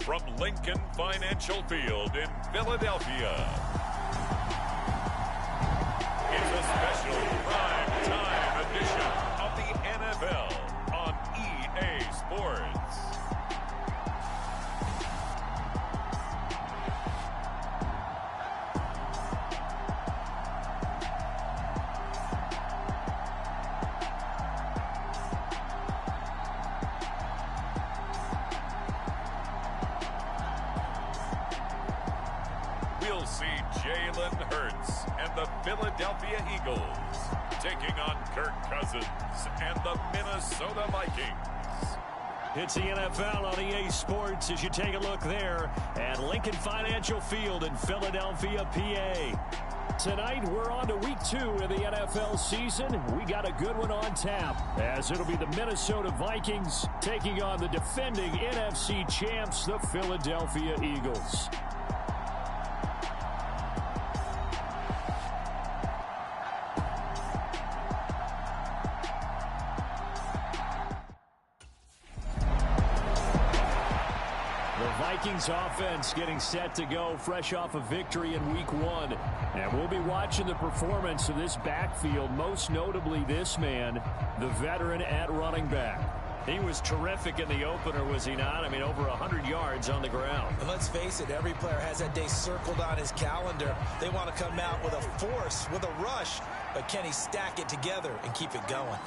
from Lincoln Financial Field in Philadelphia. It's a special prime time edition of the NFL on EA Sports. We'll see Jalen Hurts and the Philadelphia Eagles taking on Kirk Cousins and the Minnesota Vikings. It's the NFL on EA Sports as you take a look there at Lincoln Financial Field in Philadelphia, PA. Tonight, we're on to week 2 of the NFL season. We got a good one on tap, as it'll be the Minnesota Vikings taking on the defending NFC champs, the Philadelphia Eagles. Vikings offense getting set to go fresh off a victory in week 1. And we'll be watching the performance of this backfield, most notably this man, the veteran at running back. He was terrific in the opener, was he not? I mean, over 100 yards on the ground. And let's face it, every player has that day circled on his calendar. They want to come out with a force, with a rush. But can he stack it together and keep it going?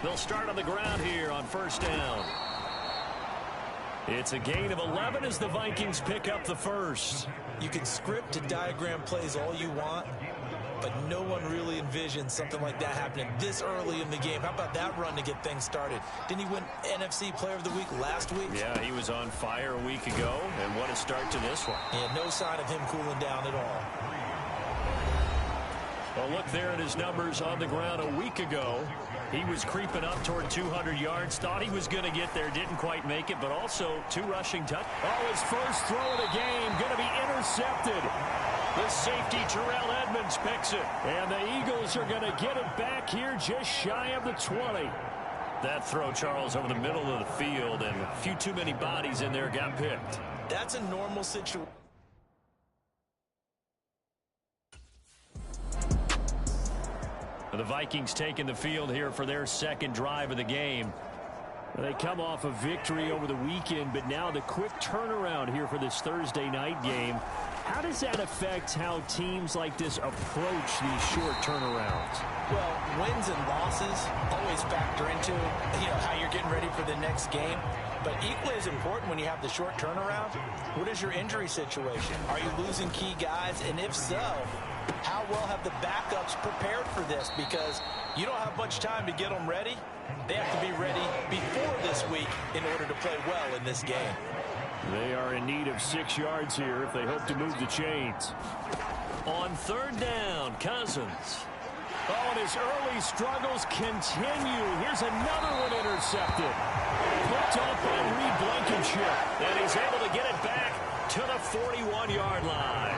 They'll start on the ground here on first down. It's a gain of 11 as the Vikings pick up the first. You can script to diagram plays all you want, but no one really envisions something like that happening this early in the game. How about that run to get things started? Didn't he win NFC Player of the Week last week? Yeah, he was on fire a week ago, and what a start to this one. Yeah, no sign of him cooling down at all. Well, look there at his numbers on the ground a week ago. He was creeping up toward 200 yards, thought he was going to get there, didn't quite make it, but also 2 rushing touchdowns. Oh, his first throw of the game going to be intercepted. The safety, Terrell Edmunds, picks it. And the Eagles are going to get it back here just shy of the 20. That throw, Charles, over the middle of the field, and a few too many bodies in there got picked. That's a normal situation. The Vikings taking the field here for their second drive of the game. They come off a victory over the weekend, but now the quick turnaround here for this Thursday night game. How does that affect how teams like this approach these short turnarounds? Well, wins and losses always factor into, how you're getting ready for the next game. But equally as important when you have the short turnaround, what is your injury situation? Are you losing key guys? And if so, how well have the backups prepared for this? Because you don't have much time to get them ready. They have to be ready before this week in order to play well in this game. They are in need of 6 yards here if they hope to move the chains. On third down, Cousins. Oh, and his early struggles continue. Here's another one intercepted. Picked off by Reed Blankenship. And he's able to get it back to the 41-yard line.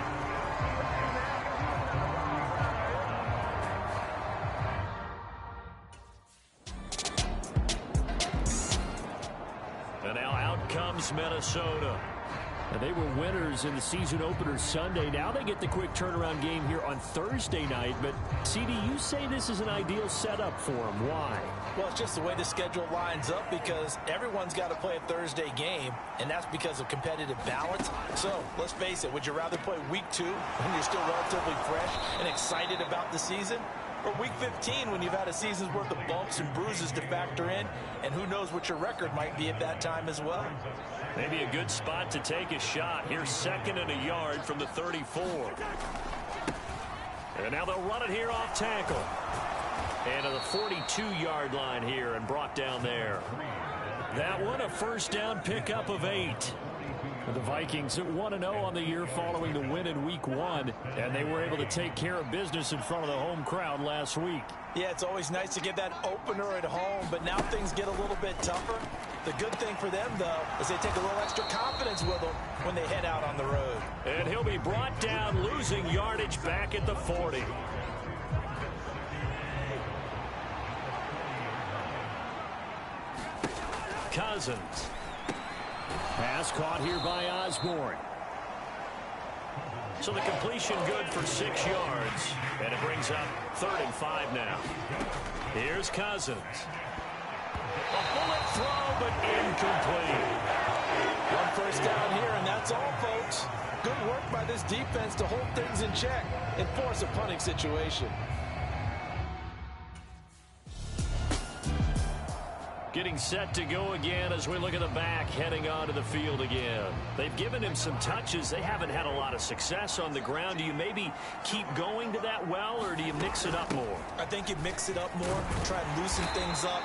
And now out comes Minnesota. And they were winners in the season opener Sunday. Now they get the quick turnaround game here on Thursday night. But, CD, you say this is an ideal setup for them. Why? Well, it's just the way the schedule lines up because everyone's got to play a Thursday game, and that's because of competitive balance. So, let's face it, would you rather play week 2 when you're still relatively fresh and excited about the season? Or week 15 when you've had a season's worth of bumps and bruises to factor in, and who knows what your record might be at that time as well. Maybe a good spot to take a shot. Here's 2nd and a yard from the 34. And now they'll run it here off tackle. And to the 42-yard line here and brought down there. That one, a first down pickup of 8. The Vikings at 1-0 on the year following the win in week 1, and they were able to take care of business in front of the home crowd last week. Yeah, it's always nice to get that opener at home, but now things get a little bit tougher. The good thing for them, though, is they take a little extra confidence with them when they head out on the road. And he'll be brought down, losing yardage back at the 40. Cousins. Pass caught here by Osborne. So the completion good for 6 yards. And it brings up 3rd and 5 now. Here's Cousins. A bullet throw, but incomplete. One first down here, and that's all, folks. Good work by this defense to hold things in check and force a punting situation. Getting set to go again as we look at the back heading onto the field again. They've given him some touches. They haven't had a lot of success on the ground. Do you maybe keep going to that well, or do you mix it up more? I think you mix it up more, try and loosen things up.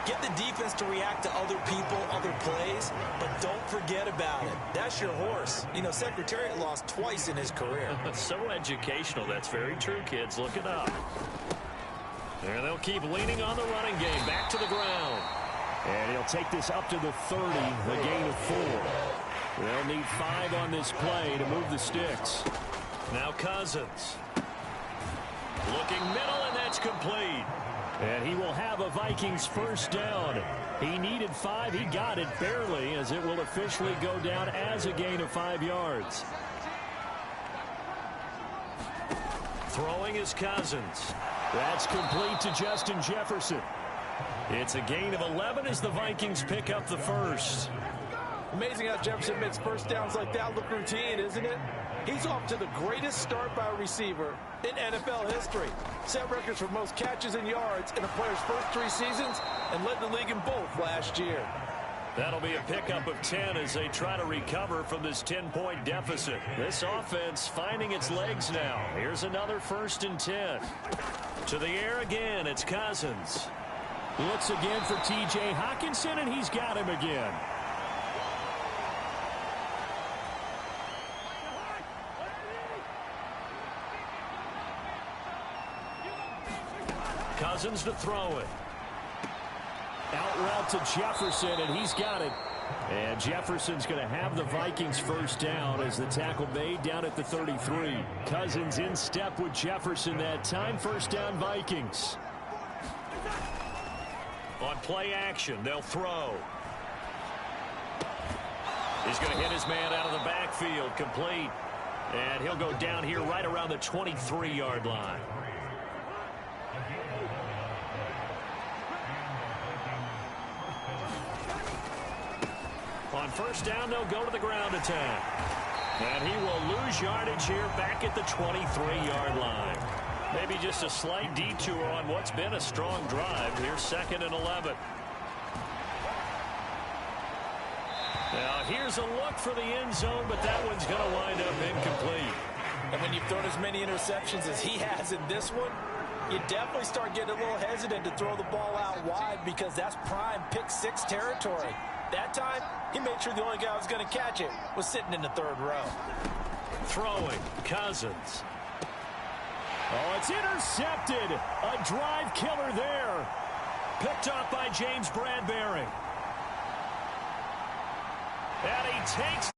Get the defense to react to other people, other plays, but don't forget about it. That's your horse. You know, Secretariat lost twice in his career. So educational. That's very true, kids. Look it up. And they'll keep leaning on the running game. Back to the ground. And he'll take this up to the 30, a gain of 4. They'll need 5 on this play to move the sticks. Now Cousins. Looking middle, and that's complete. And he will have a Vikings first down. He needed 5. He got it barely, as it will officially go down as a gain of 5 yards. Throwing is Cousins. That's complete to Justin Jefferson. It's a gain of 11 as the Vikings pick up the first. Amazing how Jefferson makes first downs like that look routine, isn't it? He's off to the greatest start by a receiver in NFL history. Set records for most catches and yards in a player's first 3 seasons and led the league in both last year. That'll be a pickup of 10 as they try to recover from this 10-point deficit. This offense finding its legs now. Here's another 1st and 10. To the air again, it's Cousins. Looks again for T.J. Hockenson, and he's got him again. Cousins to throw it. Out route to Jefferson, and he's got it. And Jefferson's going to have the Vikings first down as the tackle made down at the 33. Cousins in step with Jefferson that time. First down, Vikings. On play action, they'll throw. He's going to hit his man out of the backfield, complete. And he'll go down here right around the 23-yard line. On first down, they'll go to the ground attack. And he will lose yardage here back at the 23-yard line. Maybe just a slight detour on what's been a strong drive. Here's 2nd and 11. Now, here's a look for the end zone, but that one's going to wind up incomplete. And when you've thrown as many interceptions as he has in this one, you definitely start getting a little hesitant to throw the ball out wide because that's prime pick 6 territory. That time, he made sure the only guy who was going to catch it was sitting in the 3rd row. Throwing, Cousins. Oh, it's intercepted. A drive killer there. Picked up by James Bradbury. And he takes